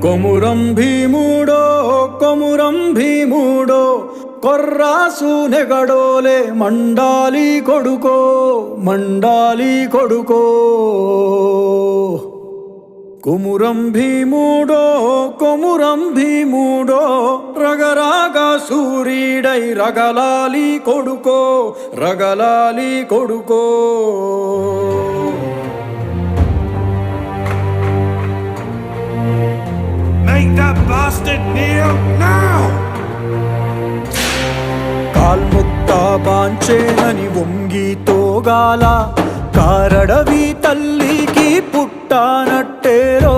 కొమురం భీముడో కొమురం భీముడో కొర్రాసు నెగడోలే మండాలి కొడుకో మండాలి కొడుకో కొమురం భీముడో కొమురం భీముడో రగరాగా సూరీడై రగలాలి కొడుకో రగలాలి కొడుకో Make that bastard kneel now! కాల్ముక్తా బాంచేనని వంగి తోగాల కారడవి తల్లికి పుట్టానట్టేరో